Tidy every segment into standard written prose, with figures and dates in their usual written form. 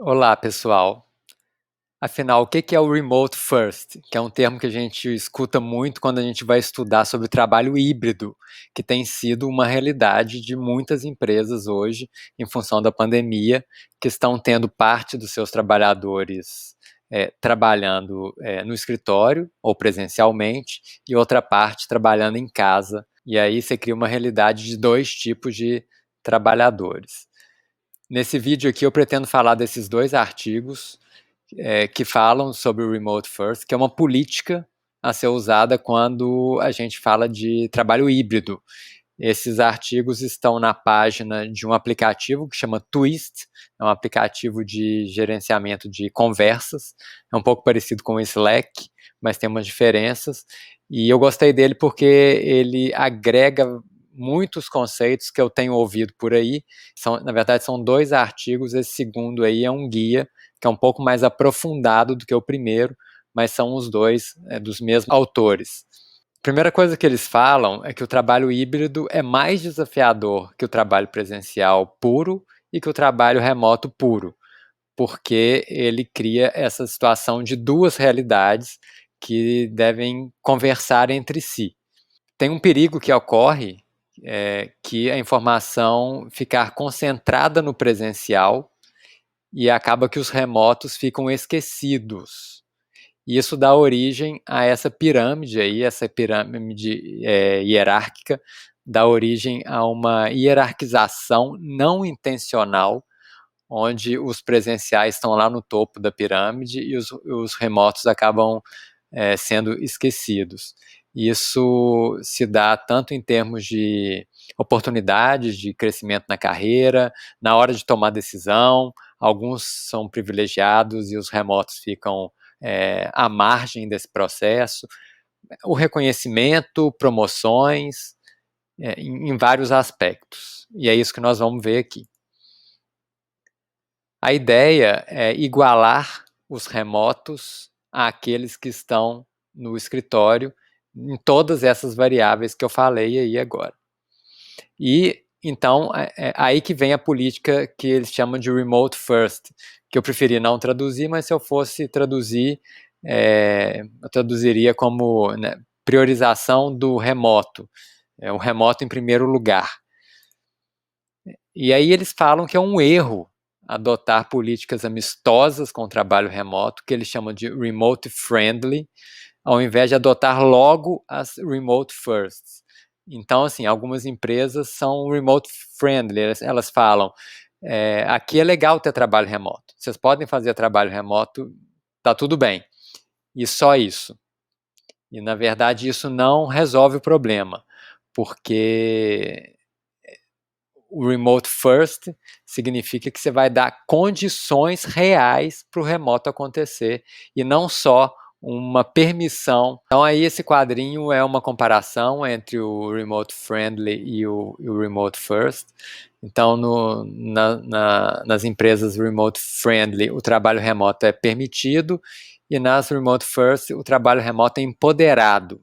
Olá, pessoal. Afinal, o que é o Remote First? Que é um termo que a gente escuta muito quando a gente vai estudar sobre o trabalho híbrido, que tem sido uma realidade de muitas empresas hoje, em função da pandemia, que estão tendo parte dos seus trabalhadores trabalhando no escritório ou presencialmente, e outra parte trabalhando em casa. E aí você cria uma realidade de dois tipos de trabalhadores. Nesse vídeo aqui eu pretendo falar desses dois artigos que falam sobre o Remote First, que é uma política a ser usada quando a gente fala de trabalho híbrido. Esses artigos estão na página de um aplicativo que chama Twist, é um aplicativo de gerenciamento de conversas, é um pouco parecido com o Slack, mas tem umas diferenças, e eu gostei dele porque ele agrega muitos conceitos que eu tenho ouvido por aí. Na verdade, são dois artigos, esse segundo aí é um guia, que é um pouco mais aprofundado do que o primeiro, mas são os dois dos mesmos autores. A primeira coisa que eles falam é que o trabalho híbrido é mais desafiador que o trabalho presencial puro e que o trabalho remoto puro, porque ele cria essa situação de duas realidades que devem conversar entre si. Tem um perigo que ocorre, que a informação ficar concentrada no presencial e acaba que os remotos ficam esquecidos. E isso dá origem a essa pirâmide aí, essa pirâmide hierárquica, dá origem a uma hierarquização não intencional, onde os presenciais estão lá no topo da pirâmide e os remotos acabam sendo esquecidos. Isso se dá tanto em termos de oportunidades de crescimento na carreira, na hora de tomar decisão, alguns são privilegiados e os remotos ficam à margem desse processo, o reconhecimento, promoções, em vários aspectos. E é isso que nós vamos ver aqui. A ideia é igualar os remotos àqueles que estão no escritório em todas essas variáveis que eu falei aí agora. E então aí que vem a política que eles chamam de remote first, que eu preferi não traduzir, mas se eu fosse traduzir, eu traduziria como, né, priorização do remoto, o remoto em primeiro lugar. E aí eles falam que é um erro adotar políticas amistosas com o trabalho remoto, que eles chamam de remote friendly, ao invés de adotar logo as remote firsts. Então, assim, algumas empresas são remote friendly, elas falam, aqui é legal ter trabalho remoto, vocês podem fazer trabalho remoto, tá tudo bem, e só isso. E, na verdade, isso não resolve o problema, porque o remote first significa que você vai dar condições reais para o remoto acontecer e não só uma permissão. Então aí esse quadrinho é uma comparação entre o remote friendly e o remote first. Então nas empresas remote friendly o trabalho remoto é permitido e nas remote first o trabalho remoto é empoderado.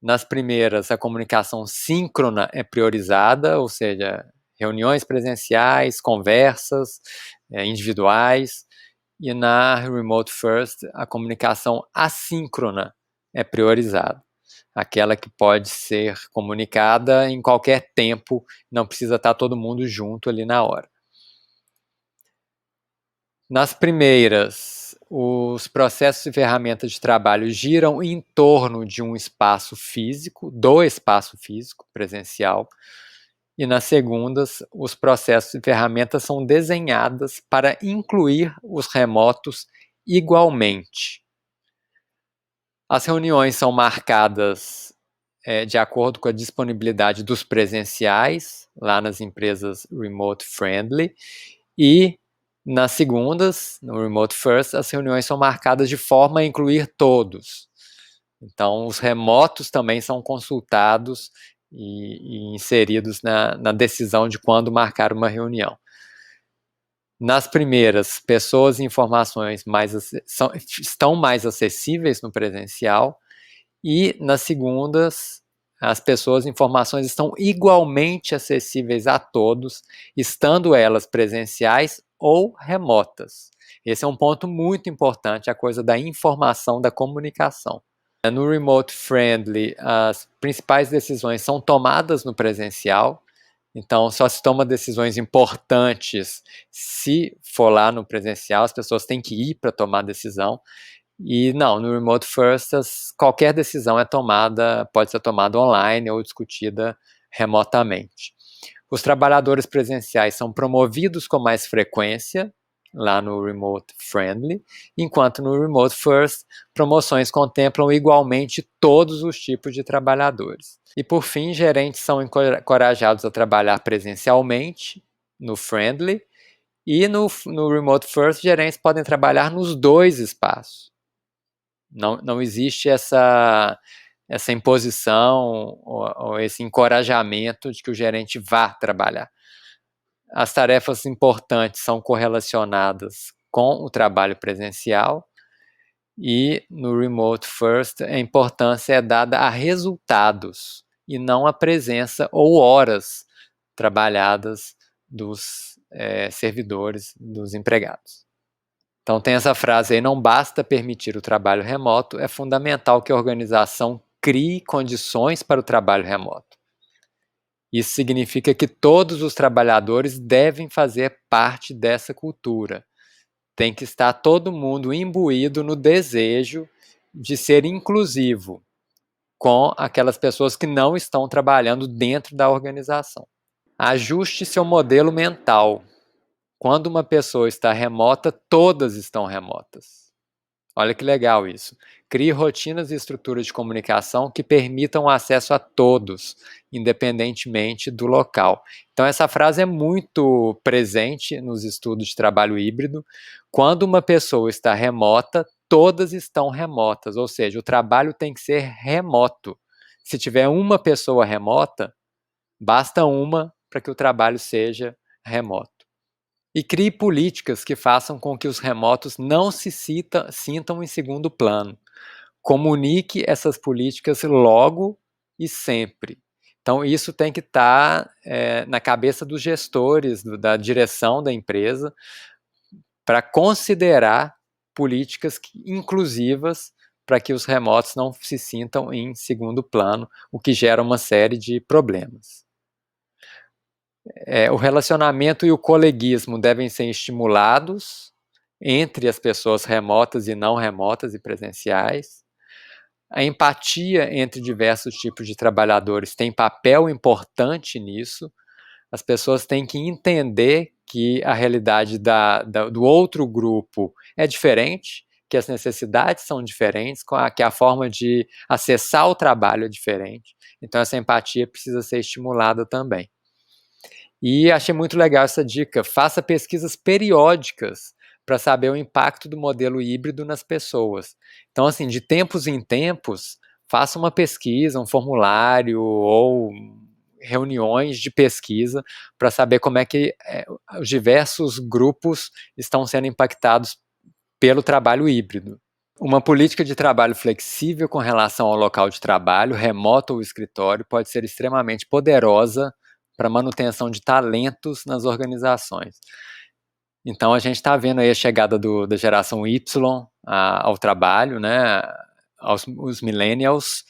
Nas primeiras, a comunicação síncrona é priorizada, ou seja, reuniões presenciais, conversas individuais, e na Remote First, a comunicação assíncrona é priorizada, aquela que pode ser comunicada em qualquer tempo, não precisa estar todo mundo junto ali na hora. Nas primeiras, os processos e ferramentas de trabalho giram em torno de um espaço físico, do espaço físico presencial, e nas segundas, os processos e ferramentas são desenhadas para incluir os remotos igualmente. As reuniões são marcadas de acordo com a disponibilidade dos presenciais, lá nas empresas remote friendly, e nas segundas, no Remote First, as reuniões são marcadas de forma a incluir todos. Então, os remotos também são consultados e inseridos na decisão de quando marcar uma reunião. Nas primeiras, pessoas e informações estão mais acessíveis no presencial, e nas segundas, as pessoas e informações estão igualmente acessíveis a todos, estando elas presenciais ou remotas. Esse é um ponto muito importante, a coisa da informação, da comunicação. No remote friendly, as principais decisões são tomadas no presencial, então só se toma decisões importantes se for lá no presencial, as pessoas têm que ir para tomar decisão. E não, no remote first, qualquer decisão pode ser tomada online ou discutida remotamente. Os trabalhadores presenciais são promovidos com mais frequência, lá no Remote Friendly, enquanto no Remote First, promoções contemplam igualmente todos os tipos de trabalhadores. E por fim, gerentes são encorajados a trabalhar presencialmente, no Friendly, e no Remote First, gerentes podem trabalhar nos dois espaços. Não existe essa imposição ou esse encorajamento de que o gerente vá trabalhar. As tarefas importantes são correlacionadas com o trabalho presencial e no Remote First a importância é dada a resultados e não a presença ou horas trabalhadas dos servidores, dos empregados. Então tem essa frase aí, não basta permitir o trabalho remoto, é fundamental que a organização crie condições para o trabalho remoto. Isso significa que todos os trabalhadores devem fazer parte dessa cultura. Tem que estar todo mundo imbuído no desejo de ser inclusivo com aquelas pessoas que não estão trabalhando dentro da organização. Ajuste seu modelo mental. Quando uma pessoa está remota, todas estão remotas. Olha que legal isso. Crie rotinas e estruturas de comunicação que permitam acesso a todos, independentemente do local. Então, essa frase é muito presente nos estudos de trabalho híbrido. Quando uma pessoa está remota, todas estão remotas, ou seja, o trabalho tem que ser remoto. Se tiver uma pessoa remota, basta uma para que o trabalho seja remoto. E crie políticas que façam com que os remotos não se sintam em segundo plano. Comunique essas políticas logo e sempre. Então, isso tem que estar na cabeça dos gestores, da direção da empresa, para considerar políticas inclusivas para que os remotos não se sintam em segundo plano, o que gera uma série de problemas. O relacionamento e o coleguismo devem ser estimulados entre as pessoas remotas e não remotas e presenciais. A empatia entre diversos tipos de trabalhadores tem papel importante nisso. As pessoas têm que entender que a realidade do outro grupo é diferente, que as necessidades são diferentes, que a forma de acessar o trabalho é diferente. Então, essa empatia precisa ser estimulada também. E achei muito legal essa dica. Faça pesquisas periódicas para saber o impacto do modelo híbrido nas pessoas. Então, assim, de tempos em tempos, faça uma pesquisa, um formulário ou reuniões de pesquisa para saber como é que os diversos grupos estão sendo impactados pelo trabalho híbrido. Uma política de trabalho flexível com relação ao local de trabalho, remoto ou escritório, pode ser extremamente poderosa para a manutenção de talentos nas organizações. Então, a gente está vendo aí a chegada da geração Y ao trabalho, né, os millennials,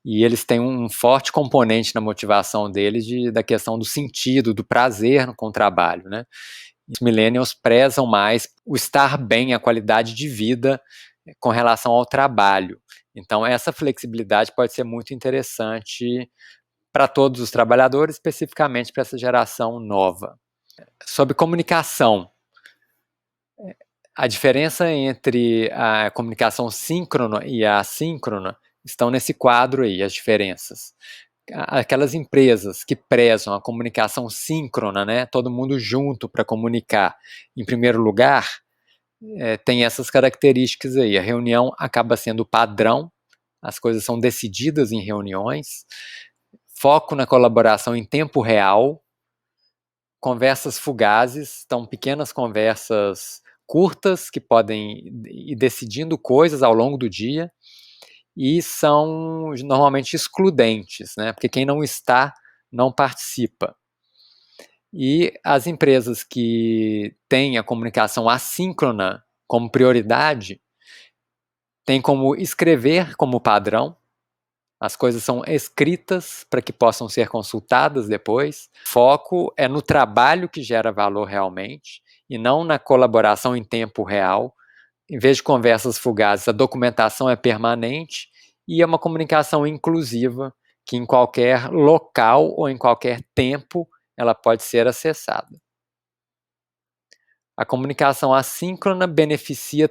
e eles têm um forte componente na motivação deles da questão do sentido, do prazer com o trabalho, né. Os millennials prezam mais o estar bem, a qualidade de vida com relação ao trabalho. Então, essa flexibilidade pode ser muito interessante para todos os trabalhadores, especificamente para essa geração nova. Sobre comunicação, a diferença entre a comunicação síncrona e a assíncrona estão nesse quadro aí, as diferenças. Aquelas empresas que prezam a comunicação síncrona, né, todo mundo junto para comunicar, em primeiro lugar, tem essas características aí. A reunião acaba sendo padrão, as coisas são decididas em reuniões, foco na colaboração em tempo real, conversas fugazes, então pequenas conversas curtas que podem ir decidindo coisas ao longo do dia e são normalmente excludentes, né? Porque quem não está não participa. E as empresas que têm a comunicação assíncrona como prioridade, têm como escrever como padrão, as coisas são escritas para que possam ser consultadas depois. O foco é no trabalho que gera valor realmente e não na colaboração em tempo real. Em vez de conversas fugazes, a documentação é permanente e é uma comunicação inclusiva que em qualquer local ou em qualquer tempo ela pode ser acessada. A comunicação assíncrona beneficia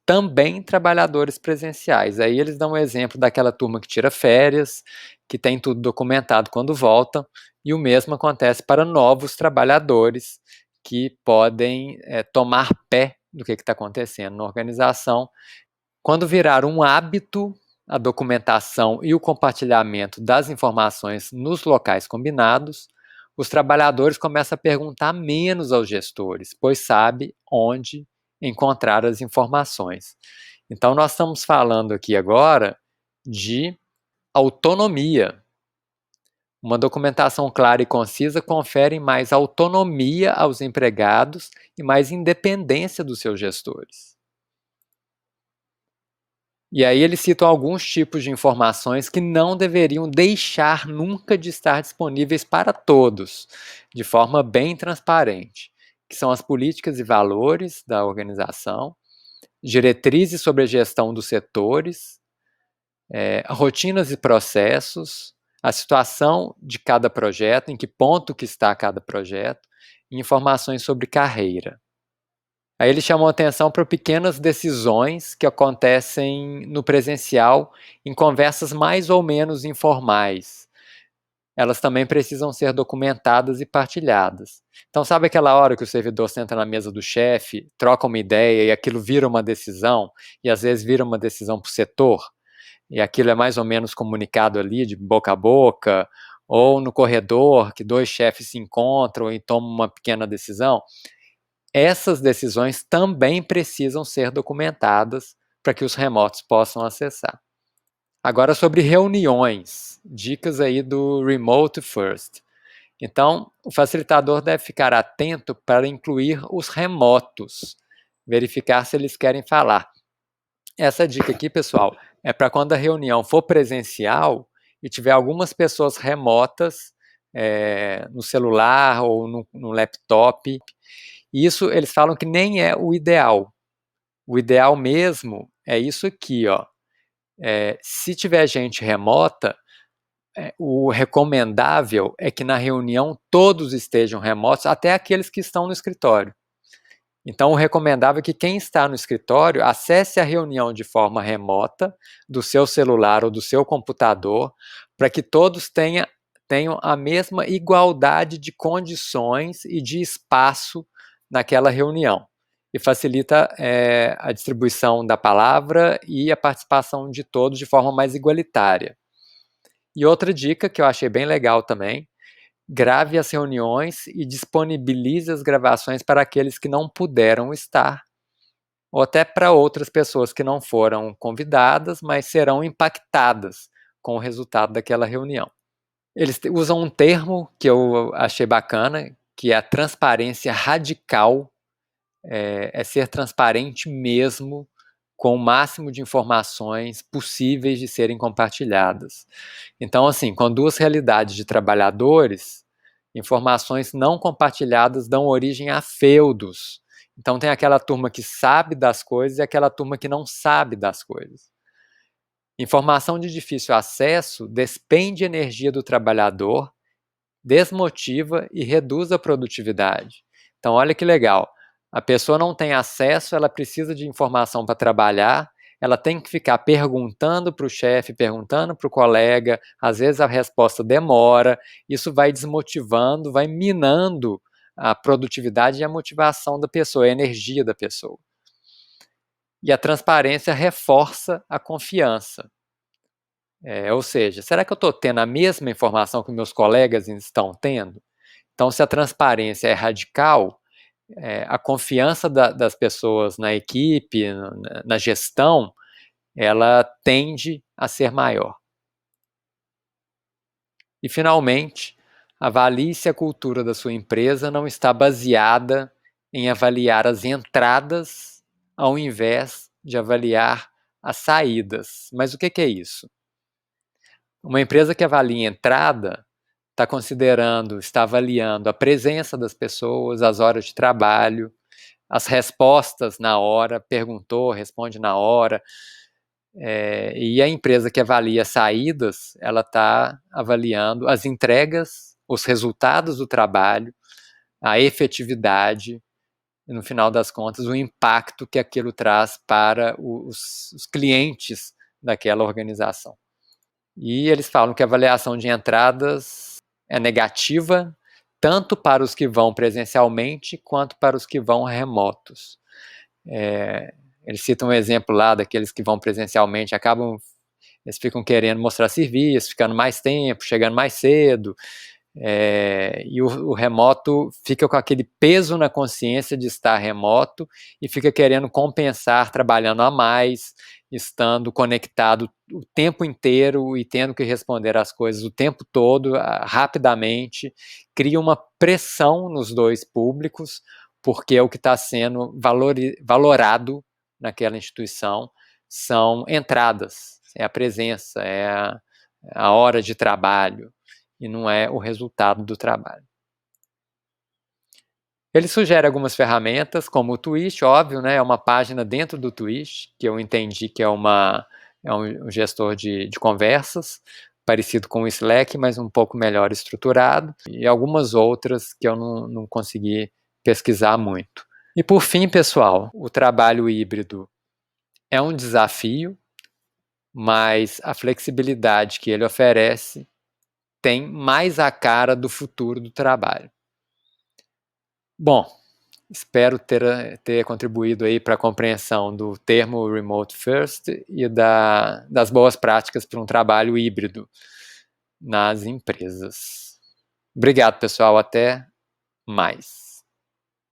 também trabalhadores presenciais. Aí eles dão um exemplo daquela turma que tira férias, que tem tudo documentado quando volta, e o mesmo acontece para novos trabalhadores que podem tomar pé do que está acontecendo na organização. Quando virar um hábito a documentação e o compartilhamento das informações nos locais combinados, os trabalhadores começam a perguntar menos aos gestores, pois sabe onde encontrar as informações. Então, nós estamos falando aqui agora de autonomia. Uma documentação clara e concisa confere mais autonomia aos empregados e mais independência dos seus gestores. E aí eles citam alguns tipos de informações que não deveriam deixar nunca de estar disponíveis para todos, de forma bem transparente, que são as políticas e valores da organização, diretrizes sobre a gestão dos setores, rotinas e processos, a situação de cada projeto, em que ponto que está cada projeto, e informações sobre carreira. Aí eles chamam atenção para pequenas decisões que acontecem no presencial em conversas mais ou menos informais. Elas também precisam ser documentadas e partilhadas. Então, sabe aquela hora que o servidor senta na mesa do chefe, troca uma ideia e aquilo vira uma decisão, e às vezes vira uma decisão para o setor, e aquilo é mais ou menos comunicado ali de boca a boca, ou no corredor, que dois chefes se encontram e tomam uma pequena decisão? Essas decisões também precisam ser documentadas para que os remotos possam acessar. Agora sobre reuniões, dicas aí do Remote First. Então, o facilitador deve ficar atento para incluir os remotos, verificar se eles querem falar. Essa dica aqui, pessoal, é para quando a reunião for presencial e tiver algumas pessoas remotas no celular ou no laptop. Isso eles falam que nem é o ideal. O ideal mesmo é isso aqui, ó. Se tiver gente remota, o recomendável é que na reunião todos estejam remotos, até aqueles que estão no escritório. Então, o recomendável é que quem está no escritório acesse a reunião de forma remota, do seu celular ou do seu computador, para que todos tenham a mesma igualdade de condições e de espaço naquela reunião. E facilita a distribuição da palavra e a participação de todos de forma mais igualitária. E outra dica que eu achei bem legal também: grave as reuniões e disponibilize as gravações para aqueles que não puderam estar, ou até para outras pessoas que não foram convidadas, mas serão impactadas com o resultado daquela reunião. Eles usam um termo que eu achei bacana, que é a transparência radical. É ser transparente mesmo, com o máximo de informações possíveis de serem compartilhadas. Então, assim, com duas realidades de trabalhadores, informações não compartilhadas dão origem a feudos. Então, tem aquela turma que sabe das coisas e aquela turma que não sabe das coisas. Informação de difícil acesso despende energia do trabalhador, desmotiva e reduz a produtividade. Então, olha que legal. A pessoa não tem acesso, ela precisa de informação para trabalhar, ela tem que ficar perguntando para o chefe, perguntando para o colega, às vezes a resposta demora, isso vai desmotivando, vai minando a produtividade e a motivação da pessoa, a energia da pessoa. E a transparência reforça a confiança. Ou seja, será que eu estou tendo a mesma informação que meus colegas estão tendo? Então, se a transparência é radical, a confiança das pessoas na equipe, na gestão, ela tende a ser maior. E, finalmente, Avalie se a cultura da sua empresa não está baseada em avaliar as entradas ao invés de avaliar as saídas. Mas o que é isso? Uma empresa que avalia entrada está avaliando a presença das pessoas, as horas de trabalho, as respostas na hora, perguntou, responde na hora. E a empresa que avalia saídas, ela está avaliando as entregas, os resultados do trabalho, a efetividade e, no final das contas, o impacto que aquilo traz para os clientes daquela organização. E eles falam que a avaliação de entradas é negativa, tanto para os que vão presencialmente quanto para os que vão remotos. Eles citam um exemplo lá daqueles que vão presencialmente, eles ficam querendo mostrar serviço, ficando mais tempo, chegando mais cedo, e o remoto fica com aquele peso na consciência de estar remoto e fica querendo compensar trabalhando a mais, estando conectado o tempo inteiro e tendo que responder as coisas o tempo todo, rapidamente, cria uma pressão nos dois públicos, porque o que está sendo valorado naquela instituição são entradas, é a presença, é a hora de trabalho, e não é o resultado do trabalho. Ele sugere algumas ferramentas, como o Twist, óbvio, né? É uma página dentro do Twist, que eu entendi que é um gestor de conversas, parecido com o Slack, mas um pouco melhor estruturado, e algumas outras que eu não consegui pesquisar muito. E por fim, pessoal, o trabalho híbrido é um desafio, mas a flexibilidade que ele oferece tem mais a cara do futuro do trabalho. Bom, espero ter contribuído aí para a compreensão do termo Remote First e das boas práticas para um trabalho híbrido nas empresas. Obrigado, pessoal. Até mais.